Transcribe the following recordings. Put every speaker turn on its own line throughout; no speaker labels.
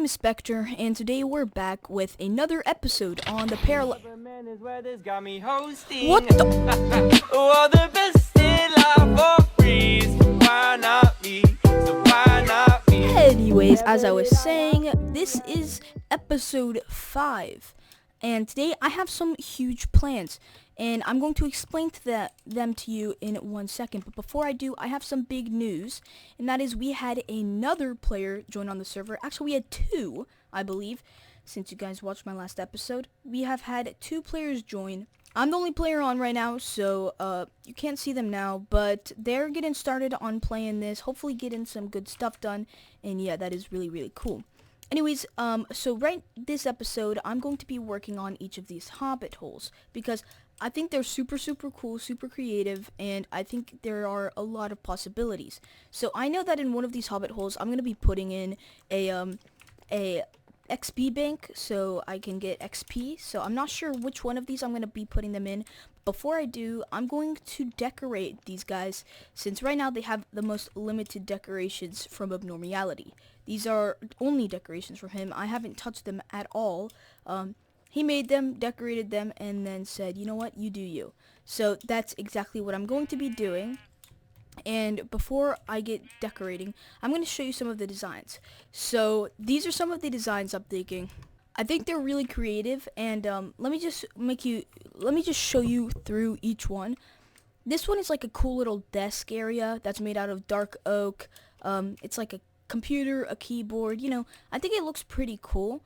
name is Spectre, and today we're back with another episode on the Parallel. What the?
Oh, the best in life for free. Why not me? So why not me?
Anyways, as I was saying, this is episode 5, and today I have some huge plans, and I'm going to explain them to you in 1 second. But before I do, I have some big news, and that is we had another player join on the server. Actually, we had 2, I believe, since you guys watched my last episode. We have had 2 players join. I'm the only player on right now, so you can't see them now, but they're getting started on playing this, hopefully getting some good stuff done, and yeah, that is really, really cool. Anyways, so right this episode, I'm going to be working on each of these hobbit holes, because I think they're super, super cool, super creative, and I think there are a lot of possibilities. So I know that in one of these hobbit holes, I'm going to be putting in a XP bank so I can get XP. So I'm not sure which one of these I'm going to be putting them in. Before I do, I'm going to decorate these guys, since right now they have the most limited decorations from Abnormality. These are only decorations from him. I haven't touched them at all. He made them, decorated them, and then said, you know what, you do you. So that's exactly what I'm going to be doing. And before I get decorating, I'm going to show you some of the designs. So these are some of the designs I'm thinking. I think they're really creative, and let me just show you through each one. This one is like a cool little desk area that's made out of dark oak. It's like a computer, a keyboard, you know. I think it looks pretty cool.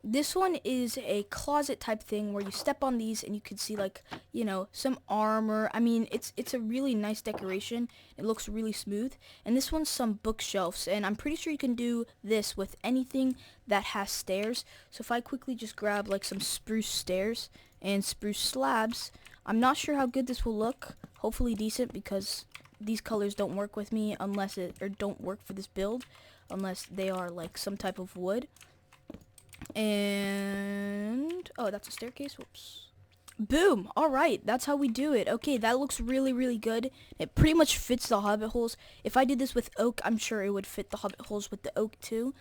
This one is a closet type thing where you step on these and you can see, like, you know, some armor. I mean, it's a really nice decoration. It looks really smooth. And this one's some bookshelves, and I'm pretty sure you can do this with anything that has stairs. So if I quickly just grab like some spruce stairs and spruce slabs, I'm not sure how good this will look. Hopefully decent, because these colors don't work with me or don't work for this build unless they are like some type of wood. And oh, that's a staircase. Whoops. Boom. All right, that's how we do it. Okay, that looks really, really good. It pretty much fits the hobbit holes. If I did this with oak, I'm sure it would fit the hobbit holes with the oak too.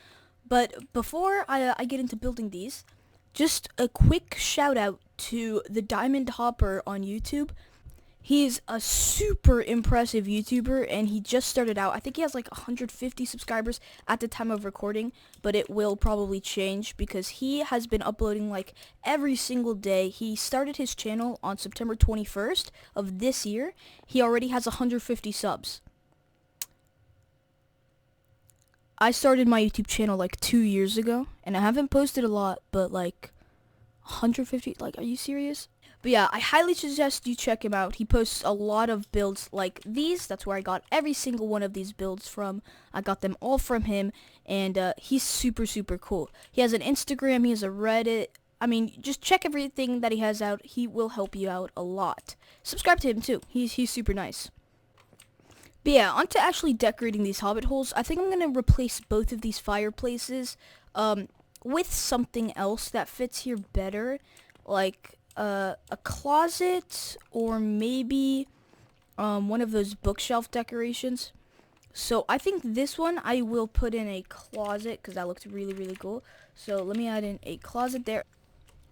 But before I get into building these, just a quick shout out to the Diamond Hopper on YouTube. He's a super impressive YouTuber, and he just started out. I think he has like 150 subscribers at the time of recording, but it will probably change because he has been uploading like every single day. He started his channel on September 21st of this year. He already has 150 subs. I started my YouTube channel like 2 years ago, and I haven't posted a lot, but like 150, like, are you serious? But yeah, I highly suggest you check him out. He posts a lot of builds like these. That's where I got every single one of these builds from. I got them all from him, and he's super, super cool. He has an Instagram, he has a Reddit. I mean, just check everything that he has out. He will help you out a lot. Subscribe to him too. He's super nice. But yeah, on to actually decorating these hobbit holes. I think I'm going to replace both of these fireplaces with something else that fits here better, like a closet, or maybe one of those bookshelf decorations. So I think this one I will put in a closet because that looks really, really cool. So let me add in a closet there.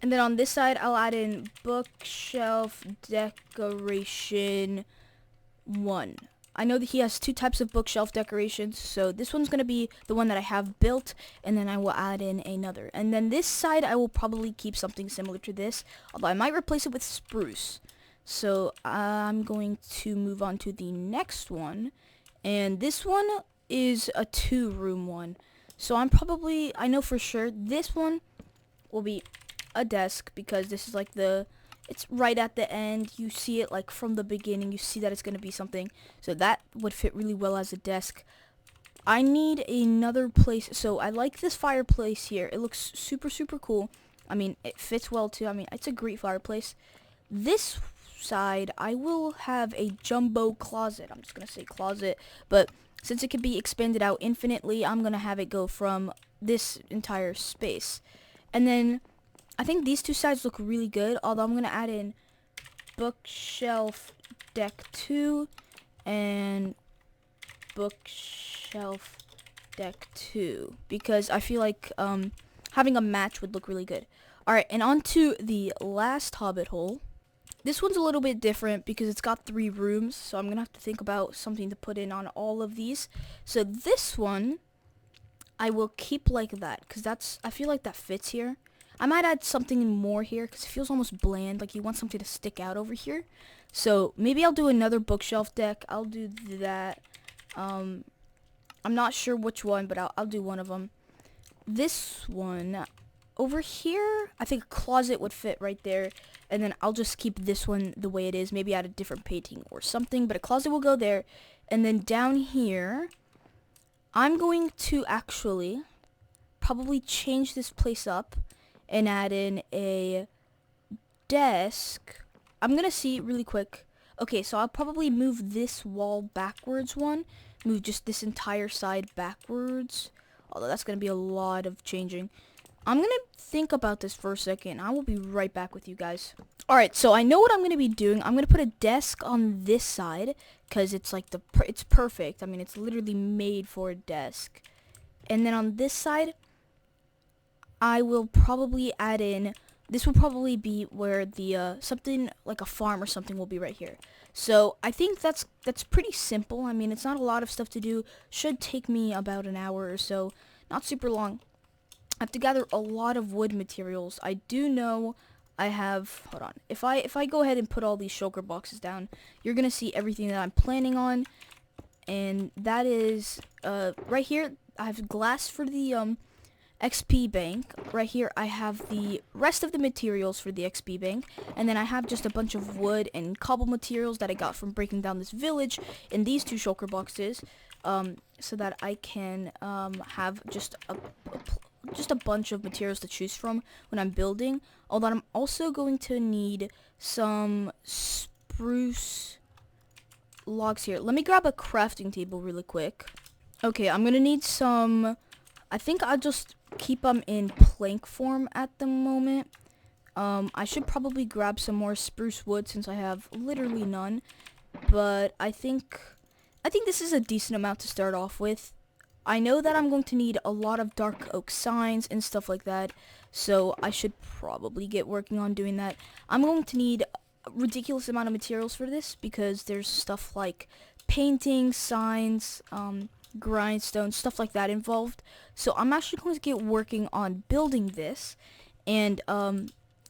And then on this side, I'll add in bookshelf decoration 1. I know that he has 2 types of bookshelf decorations, so this one's going to be the one that I have built, and then I will add in another. And then this side, I will probably keep something similar to this, although I might replace it with spruce. So I'm going to move on to the next one, and this one is a 2-room one. So I know for sure this one will be a desk, because this is like it's right at the end. You see it like from the beginning. You see that it's going to be something. So that would fit really well as a desk. I need another place. So I like this fireplace here. It looks super, super cool. I mean, it fits well too. I mean, it's a great fireplace. This side, I will have a jumbo closet. I'm just going to say closet. But since it can be expanded out infinitely, I'm going to have it go from this entire space. And then I think these 2 sides look really good, although I'm going to add in bookshelf deck 2 and bookshelf deck 2 because I feel like having a match would look really good. Alright, and on to the last hobbit hole. This one's a little bit different because it's got 3 rooms, so I'm going to have to think about something to put in on all of these. So this one, I will keep like that because I feel like that fits here. I might add something more here because it feels almost bland, like you want something to stick out over here. So maybe I'll do another bookshelf deck. I'll do that. I'm not sure which one, but I'll do one of them. This one over here, I think a closet would fit right there. And then I'll just keep this one the way it is. Maybe add a different painting or something, but a closet will go there. And then down here, I'm going to actually probably change this place up and add in a desk. I'm going to see really quick. Okay, so I'll probably move this wall backwards one. Move just this entire side backwards. Although that's going to be a lot of changing. I'm going to think about this for a second. I will be right back with you guys. Alright, so I know what I'm going to be doing. I'm going to put a desk on this side because it's like it's perfect. I mean, it's literally made for a desk. And then on this side, I will probably add in, this will probably be where the something like a farm or something will be right here. So I think that's pretty simple. I mean, it's not a lot of stuff to do. Should take me about an hour or so. Not super long. I have to gather a lot of wood materials. I do know I have, hold on. If I go ahead and put all these shulker boxes down, you're going to see everything that I'm planning on. And that is, right here, I have glass for the XP bank. Right here, I have the rest of the materials for the XP bank. And then I have just a bunch of wood and cobble materials that I got from breaking down this village in these 2 shulker boxes. So that I can have just a bunch of materials to choose from when I'm building. Although I'm also going to need some spruce logs here. Let me grab a crafting table really quick. Okay, I'm gonna need some, I think I'll just keep them in plank form at the moment. I should probably grab some more spruce wood since I have literally none. But I think this is a decent amount to start off with. I know that I'm going to need a lot of dark oak signs and stuff like that, so I should probably get working on doing that. I'm going to need a ridiculous amount of materials for this because there's stuff like painting, signs, grindstones, stuff like that involved. So I'm actually going to get working on building this, and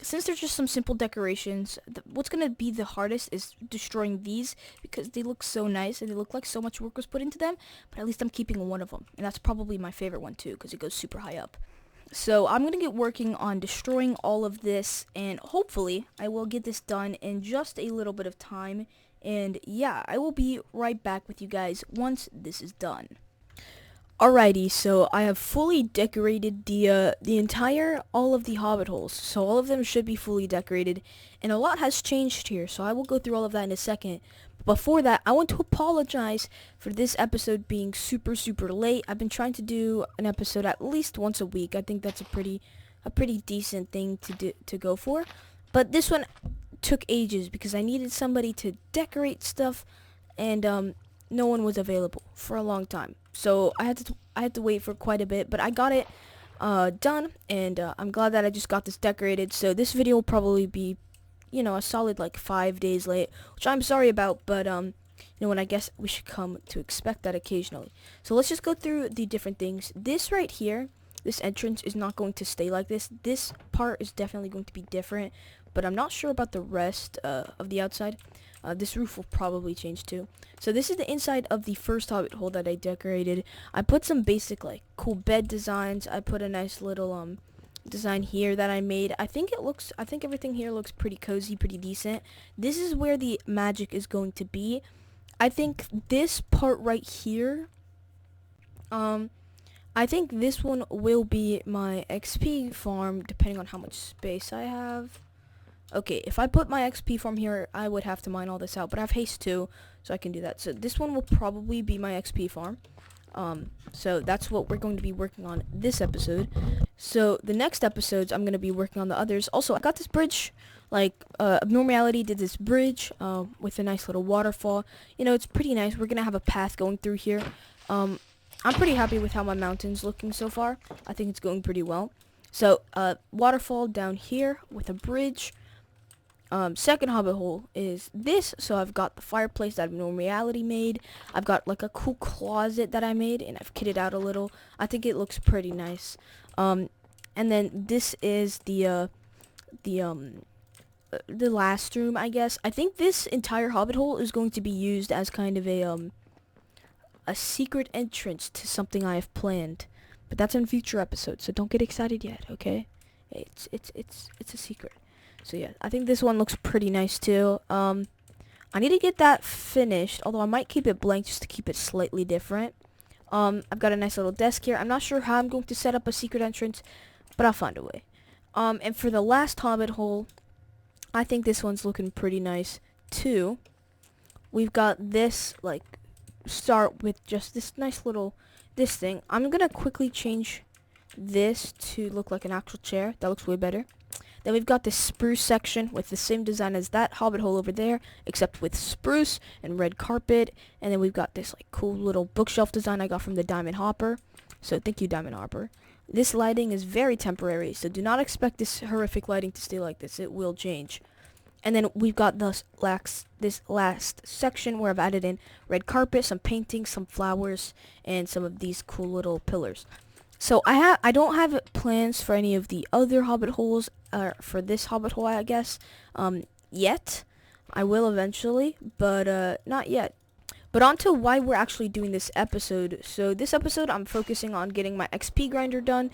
since there's just some simple decorations, what's going to be the hardest is destroying these because they look so nice and they look like so much work was put into them, but at least I'm keeping one of them, and that's probably my favorite one too because it goes super high up. So I'm going to get working on destroying all of this, and hopefully I will get this done in just a little bit of time, and yeah, I will be right back with you guys once this is done. Alrighty, so I have fully decorated all of the hobbit holes, so all of them should be fully decorated, and a lot has changed here, so I will go through all of that in a second. But before that, I want to apologize for this episode being super late. I've been trying to do an episode at least once a week. I think that's a pretty decent thing to go for, but this one took ages because I needed somebody to decorate stuff, and no one was available for a long time. So I had to wait for quite a bit, but I got it done, and I'm glad that I just got this decorated. So this video will probably be, a solid like 5 days late, which I'm sorry about, but and I guess we should come to expect that occasionally. So let's just go through the different things. This right here, this entrance is not going to stay like this. This part is definitely going to be different, but I'm not sure about the rest of the outside. This roof will probably change too. So this is the inside of the first hobbit hole that I decorated. I put some basic like cool bed designs. I put a nice little design here that I made. I think everything here looks pretty cozy, pretty decent. This is where the magic is going to be. I think this part right here, I think this one will be my XP farm depending on how much space I have. Okay, if I put my XP farm here, I would have to mine all this out, but I have haste too, so I can do that. So this one will probably be my XP farm. So that's what we're going to be working on this episode. So the next episodes, I'm going to be working on the others. Also, I got this bridge, like, Abnormality did this bridge, with a nice little waterfall. It's pretty nice. We're going to have a path going through here. I'm pretty happy with how my mountain's looking so far. I think it's going pretty well. So, waterfall down here with a bridge. Second hobbit hole is this. So I've got the fireplace that I've no reality made. I've got like a cool closet that I made, and I've kitted out a little. I think it looks pretty nice. And then this is the last room, I guess. I think this entire hobbit hole is going to be used as kind of a secret entrance to something I have planned. But that's in future episodes, so don't get excited yet, okay? It's a secret. So yeah, I think this one looks pretty nice too. I need to get that finished, although I might keep it blank just to keep it slightly different. I've got a nice little desk here. I'm not sure how I'm going to set up a secret entrance, but I'll find a way. And for the last hobbit hole, I think this one's looking pretty nice too. We've got this, like, start with just this nice little, this thing. I'm gonna quickly change this to look like an actual chair. That looks way better. Then we've got this spruce section with the same design as that hobbit hole over there, except with spruce and red carpet. And then we've got this like cool little bookshelf design I got from the Diamond Hopper. So thank you, Diamond Hopper. This lighting is very temporary, so do not expect this horrific lighting to stay like this. It will change. And then we've got this last section where I've added in red carpet, some paintings, some flowers, and some of these cool little pillars. So I don't have plans for any of the other hobbit holes, for this hobbit hole, I guess, yet. I will eventually, but not yet. But on to why we're actually doing this episode. So this episode, I'm focusing on getting my XP grinder done,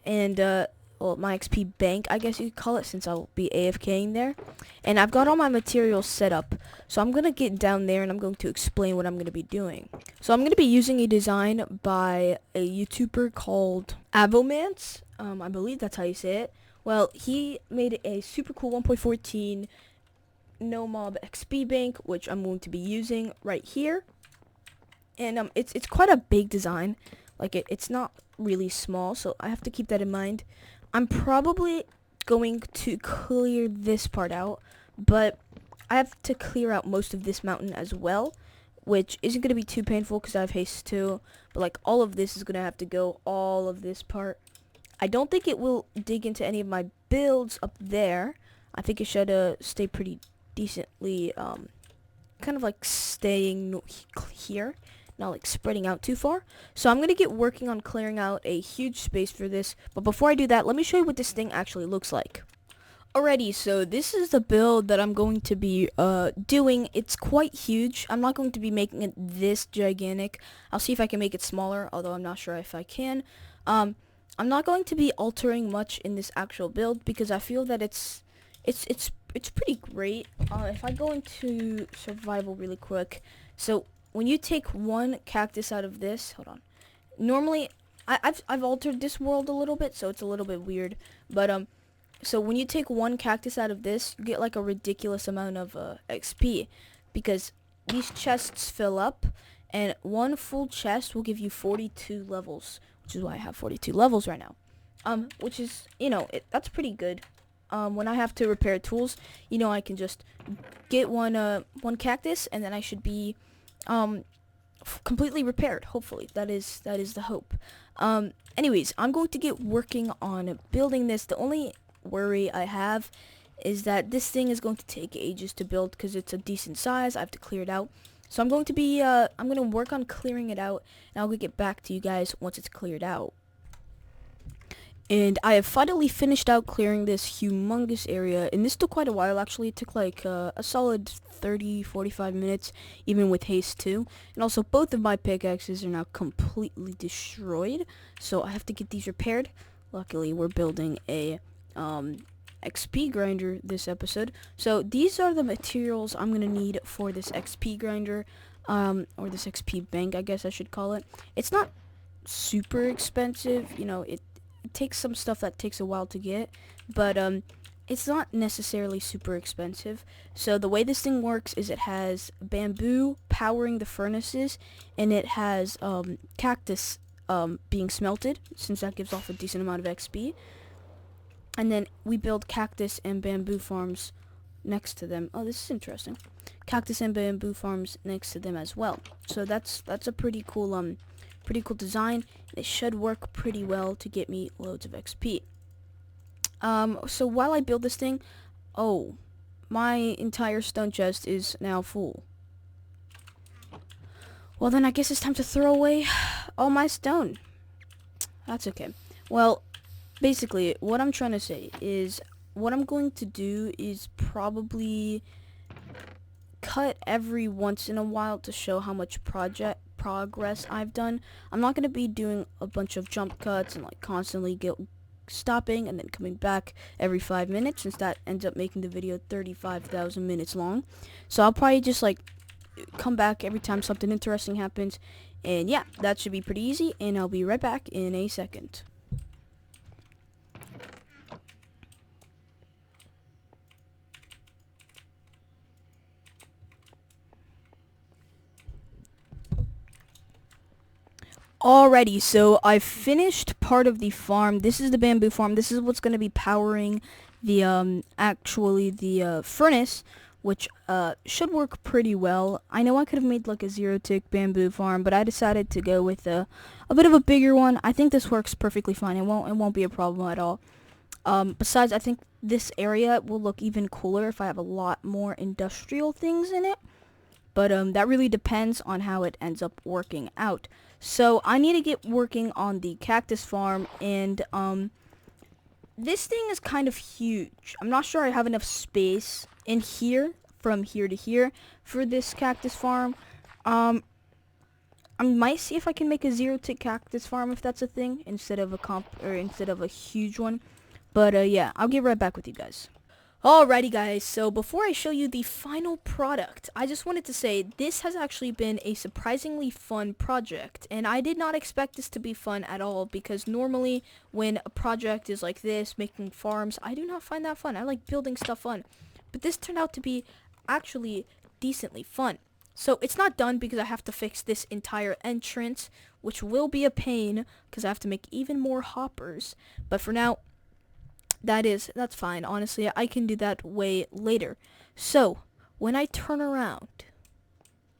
and well, my XP bank, I guess you could call it, since I'll be AFKing there. And I've got all my materials set up, so I'm going to get down there and I'm going to explain what I'm going to be doing. So I'm going to be using a design by a YouTuber called Avomance. I believe that's how you say it. Well, he made a super cool 1.14 no mob XP bank, which I'm going to be using right here. And it's quite a big design. Like, it's not really small, so I have to keep that in mind. I'm probably going to clear this part out, but I have to clear out most of this mountain as well, which isn't going to be too painful because I have haste too. But like, all of this is going to have to go, all of this part. I don't think it will dig into any of my builds up there. I think it should stay pretty decently, kind of like staying here, not like spreading out too far. So I'm going to get working on clearing out a huge space for this. But before I do that, let me show you what this thing actually looks like. Alrighty, so this is the build that I'm going to be doing. It's quite huge. I'm not going to be making it this gigantic. I'll see if I can make it smaller, although I'm not sure if I can. I'm not going to be altering much in this actual build because I feel that it's pretty great. If I go into survival really quick, so when you take one cactus out of this, hold on. Normally, I've altered this world a little bit, so it's a little bit weird. But so when you take one cactus out of this, you get like a ridiculous amount of XP, because these chests fill up, and one full chest will give you 42 levels, which is why I have 42 levels right now. Which is, you know, that's pretty good. When I have to repair tools, you know, I can just get one cactus, and then I should be completely repaired. Hopefully, that is the hope. Anyways, I'm going to get working on building this. The only worry I have is that this thing is going to take ages to build because it's a decent size. I have to clear it out. So I'm going to work on clearing it out, and I'll get back to you guys once it's cleared out. And I have finally finished out clearing this humongous area, and this took quite a while actually. It took like a solid 30-45 minutes, even with haste too. And also both of my pickaxes are now completely destroyed, so I have to get these repaired. Luckily, we're building a XP grinder this episode. So these are the materials I'm going to need for this XP grinder, or this XP bank, I guess I should call it. It's not super expensive, you know, it takes some stuff that takes a while to get, but it's not necessarily super expensive. So the way this thing works is it has bamboo powering the furnaces, and it has cactus being smelted, since that gives off a decent amount of XP. And then we build cactus and bamboo farms next to them. Oh, this is interesting. Cactus and bamboo farms next to them as well. So that's a pretty cool pretty cool design. They should work pretty well to get me loads of XP. So while I build this thing, oh, my entire stone chest is now full. Well, then I guess it's time to throw away all my stone. That's okay. Well, basically, what I'm trying to say is, what I'm going to do is probably cut every once in a while to show how much progress I've done. I'm not going to be doing a bunch of jump cuts and like constantly stopping and then coming back every 5 minutes, since that ends up making the video 35,000 minutes long. So I'll probably just like come back every time something interesting happens, and yeah, that should be pretty easy, and I'll be right back in a second. Alrighty, so I've finished part of the farm. This is the bamboo farm. This is what's going to be powering the furnace, which should work pretty well. I know I could have made like a 0-tick bamboo farm, but I decided to go with a bit of a bigger one. I think this works perfectly fine. It won't be a problem at all. Besides, I think this area will look even cooler if I have a lot more industrial things in it. But that really depends on how it ends up working out. So I need to get working on the cactus farm, and this thing is kind of huge. I'm not sure I have enough space in here, from here to here, for this cactus farm. I might see if I can make a 0-tick cactus farm, if that's a thing, instead of a huge one. But yeah, I'll get right back with you guys. Alrighty guys, so before I show you the final product, I just wanted to say this has actually been a surprisingly fun project, and I did not expect this to be fun at all, because normally when a project is like this, making farms, I do not find that fun. I like building stuff fun, but this turned out to be actually decently fun. So it's not done because I have to fix this entire entrance, which will be a pain because I have to make even more hoppers, but for now, that's fine. Honestly, I can do that way later. So when I turn around,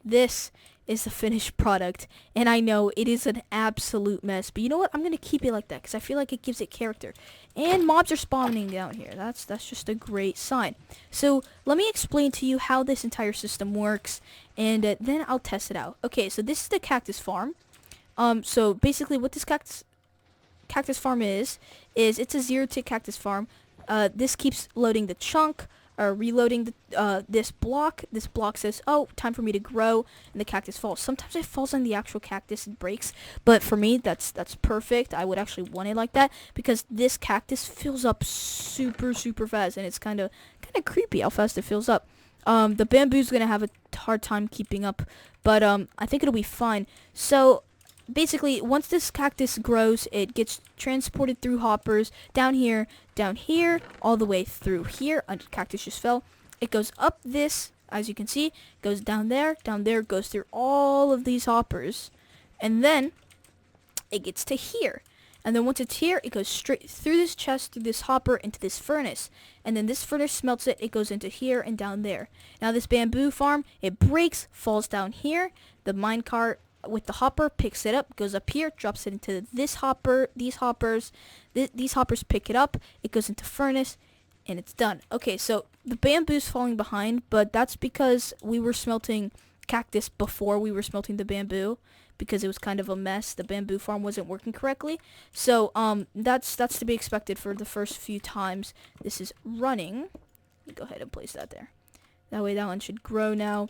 this is the finished product, and I know it is an absolute mess, but you know what, I'm gonna keep it like that because I feel like it gives it character. And mobs are spawning down here. That's just a great sign. So let me explain to you how this entire system works, and then I'll test it out. Okay, so this is the cactus farm. So basically what this cactus farm is it's a 0-tick cactus farm. This keeps loading the chunk, or reloading this block. This block says, oh, time for me to grow, and the cactus falls. Sometimes it falls on the actual cactus and breaks, but for me, that's perfect. I would actually want it like that, because this cactus fills up super fast, and it's kind of creepy how fast it fills up. The bamboo's gonna have a hard time keeping up, but I think it'll be fine. So basically, once this cactus grows, it gets transported through hoppers down here, all the way through here. A cactus just fell. It goes up this, as you can see, goes down there, goes through all of these hoppers, and then it gets to here. And then once it's here, it goes straight through this chest, through this hopper, into this furnace. And then this furnace smelts it, it goes into here and down there. Now this bamboo farm, it breaks, falls down here. The minecart with the hopper picks it up, goes up here, drops it into this hopper, these hoppers pick it up, it goes into furnace, and it's done. Okay, so the bamboo's falling behind, but that's because we were smelting cactus before we were smelting the bamboo, because it was kind of a mess. The bamboo farm wasn't working correctly. So that's to be expected for the first few times this is running. Let me go ahead and place that there. That way that one should grow now.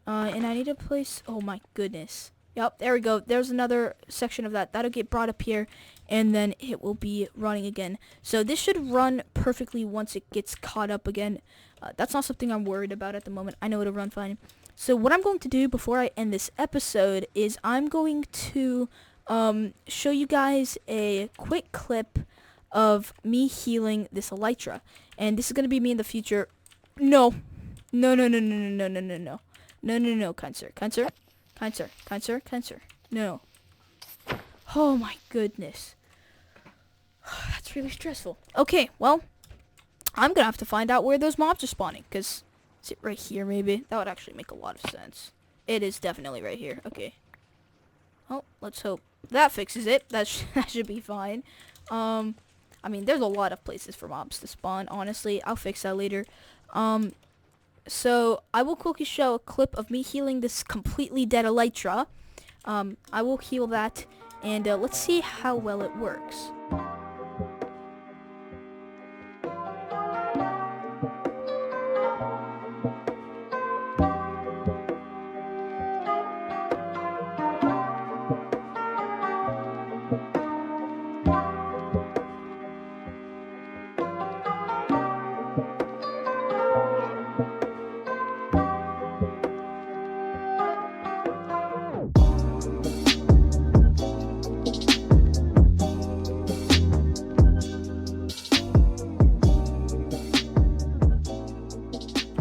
And I need to place, oh my goodness. Yep, there we go. There's another section of that. That'll get brought up here, and then it will be running again. So this should run perfectly once it gets caught up again. That's not something I'm worried about at the moment. I know it'll run fine. So what I'm going to do before I end this episode is I'm going to show you guys a quick clip of me healing this elytra. And this is going to be me in the future. No, kind sir. No. Oh my goodness. That's really stressful. Okay, well, I'm gonna have to find out where those mobs are spawning, because is it right here maybe? That would actually make a lot of sense. It is definitely right here. Okay. Well, let's hope that fixes it. That should be fine. I mean, there's a lot of places for mobs to spawn, honestly. I'll fix that later. So I will quickly show a clip of me healing this completely dead elytra. I will heal that, and let's see how well it works.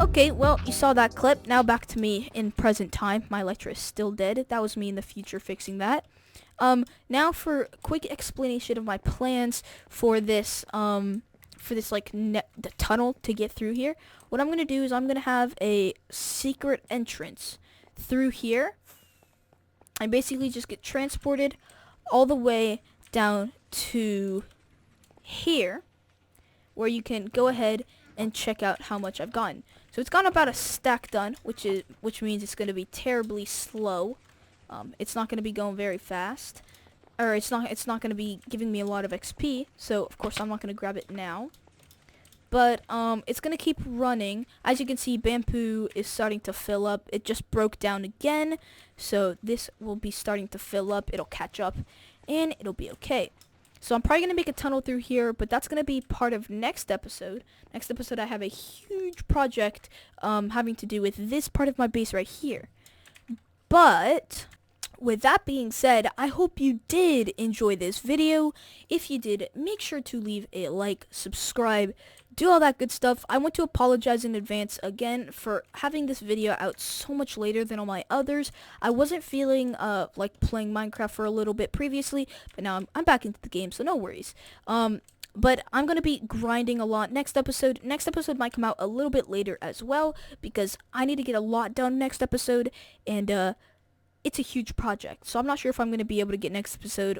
Okay, well, you saw that clip. Now back to me in present time. My elytra is still dead. That was me in the future fixing that. Now for a quick explanation of my plans for this, the tunnel to get through here. What I'm going to do is I'm going to have a secret entrance through here. I basically just get transported all the way down to here, where you can go ahead and check out how much I've gotten. So it's gotten about a stack done, which means it's going to be terribly slow. It's not going to be going very fast, or it's not going to be giving me a lot of XP. So of course I'm not going to grab it now. But it's going to keep running. As you can see, bamboo is starting to fill up. It just broke down again, so this will be starting to fill up. It'll catch up, and it'll be okay. So I'm probably going to make a tunnel through here, but that's going to be part of next episode. Next episode, I have a huge project having to do with this part of my base right here. But with that being said, I hope you did enjoy this video. If you did, make sure to leave a like, subscribe, do all that good stuff. I want to apologize in advance again for having this video out so much later than all my others. I wasn't feeling like playing Minecraft for a little bit previously, but now I'm back into the game, so no worries. But I'm going to be grinding a lot next episode. Next episode might come out a little bit later as well, because I need to get a lot done next episode, and it's a huge project, so I'm not sure if I'm going to be able to get next episode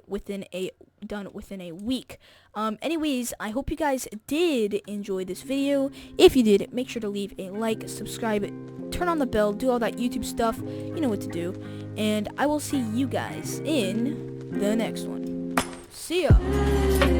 done within a week. Anyways, I hope you guys did enjoy this video. If you did, make sure to leave a like, subscribe, turn on the bell, do all that YouTube stuff. You know what to do. And I will see you guys in the next one. See ya!